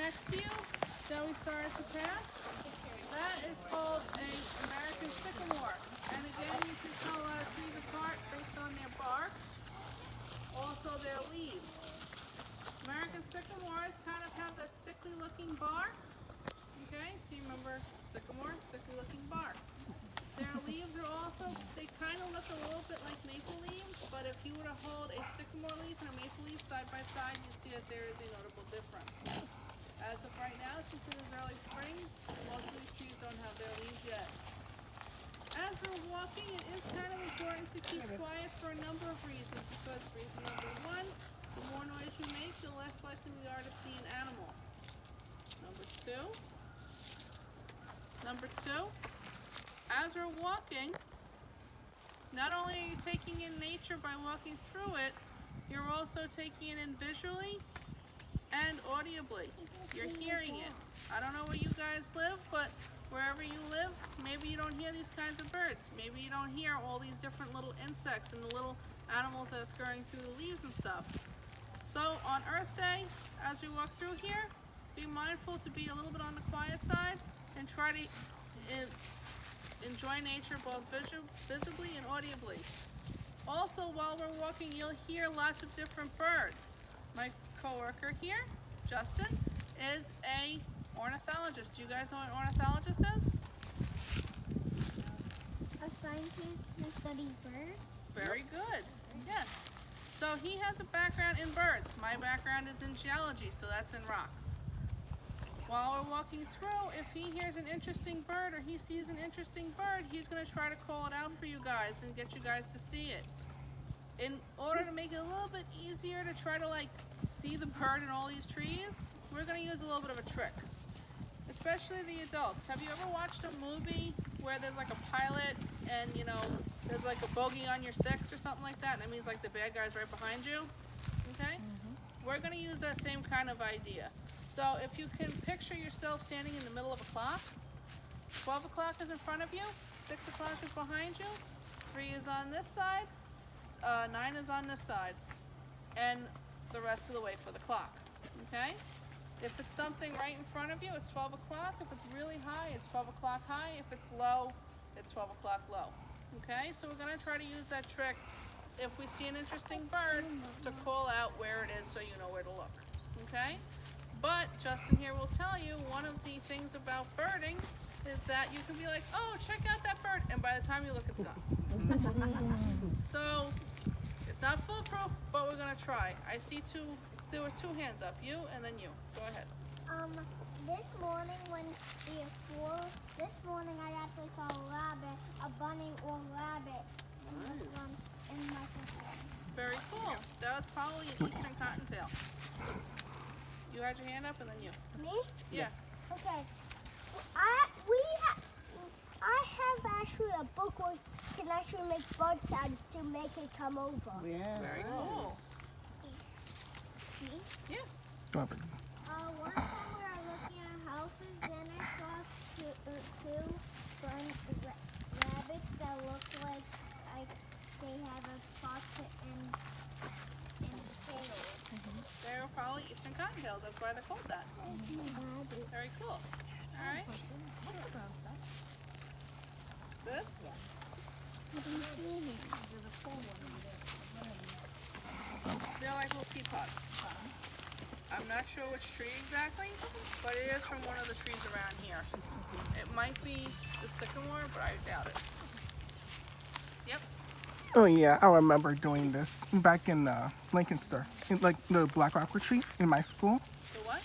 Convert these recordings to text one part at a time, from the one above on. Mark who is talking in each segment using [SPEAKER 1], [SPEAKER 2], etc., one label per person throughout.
[SPEAKER 1] next to you that we started to pass, that is called a American sycamore. And again, you can tell trees apart based on their bark, also their leaves. American sycamores kind of have that sickly looking bark. Okay, so you remember sycamore, sickly looking bark. Their leaves are also, they kind of look a little bit like maple leaves, but if you were to hold a sycamore leaf and a maple leaf side by side, you see that there is a notable difference. As of right now, since it is early spring, most of these trees don't have their leaves yet. As we're walking, it is kind of important to keep quiet for a number of reasons, because reason number one, the more noise you make, the less likely we are to see an animal. Number two, as we're walking, not only are you taking in nature by walking through it, you're also taking it in visually and audibly. You're hearing it. I don't know where you guys live, but wherever you live, maybe you don't hear these kinds of birds. Maybe you don't hear all these different little insects and the little animals that are scurrying through the leaves and stuff. So on Earth Day, as we walk through here, be mindful to be a little bit on the quiet side and try to enjoy nature both visibly and audibly. Also, while we're walking, you'll hear lots of different birds. My coworker here, Justin, is a ornithologist. Do you guys know what an ornithologist is?
[SPEAKER 2] A scientist who studies birds.
[SPEAKER 1] Very good. Yes. So he has a background in birds. My background is in geology, so that's in rocks. While we're walking through, if he hears an interesting bird or he sees an interesting bird, he's going to try to call it out for you guys and get you guys to see it. In order to make it a little bit easier to try to see the bird in all these trees, we're going to use a little bit of a trick. Especially the adults. Have you ever watched a movie where there's like a pilot and there's like a bogey on your six or something like that, and that means like the bad guy's right behind you? Okay? We're going to use that same kind of idea. So if you can picture yourself standing in the middle of a clock, 12 o'clock is in front of you, 6 o'clock is behind you, 3 is on this side, 9 is on this side, and the rest of the way for the clock. Okay? If it's something right in front of you, it's 12 o'clock. If it's really high, it's 12 o'clock high. If it's low, it's 12 o'clock low. Okay? So we're going to try to use that trick if we see an interesting bird to call out where it is so you know where to look. Okay? But Justin here will tell you one of the things about birding is that you can be like, oh, check out that bird, and by the time you look, it's gone. So it's not foolproof, but we're gonna try. I see there were 2 hands up, you and then you. Go ahead.
[SPEAKER 2] This morning this morning I actually saw a rabbit, a bunny or rabbit in my kitchen.
[SPEAKER 1] Very cool. That was probably an eastern cottontail. You had your hand up and then you.
[SPEAKER 2] Me?
[SPEAKER 1] Yes.
[SPEAKER 2] Okay. I have actually a book where you can actually make bird sounds to make it come over.
[SPEAKER 3] Yeah.
[SPEAKER 1] Very cool.
[SPEAKER 2] See?
[SPEAKER 1] Yeah.
[SPEAKER 3] Go on.
[SPEAKER 2] One time we were looking at houses, then I saw two rabbits that look like they have a pocket and tail.
[SPEAKER 1] They're probably eastern cottontails. That's why they're called that. Very cool. All right. This? They're like little teapots. I'm not sure which tree exactly, but it is from one of the trees around here. It might be the sycamore, but I doubt it. Yep.
[SPEAKER 3] Oh yeah, I remember doing this back in Lancaster, in the Black Rock Retreat in my school.
[SPEAKER 1] The what?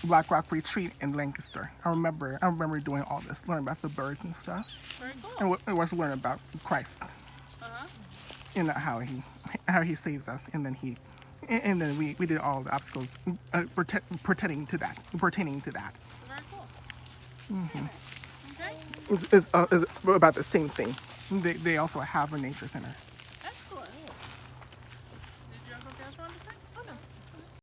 [SPEAKER 3] Black Rock Retreat in Lancaster. I remember doing all this, learning about the birds and stuff.
[SPEAKER 1] Very cool.
[SPEAKER 3] And it was learning about Christ and how he saves us, and then we did all the obstacles pertaining to that.
[SPEAKER 1] Very cool. Okay.
[SPEAKER 3] It's about the same thing. They also have a nature center.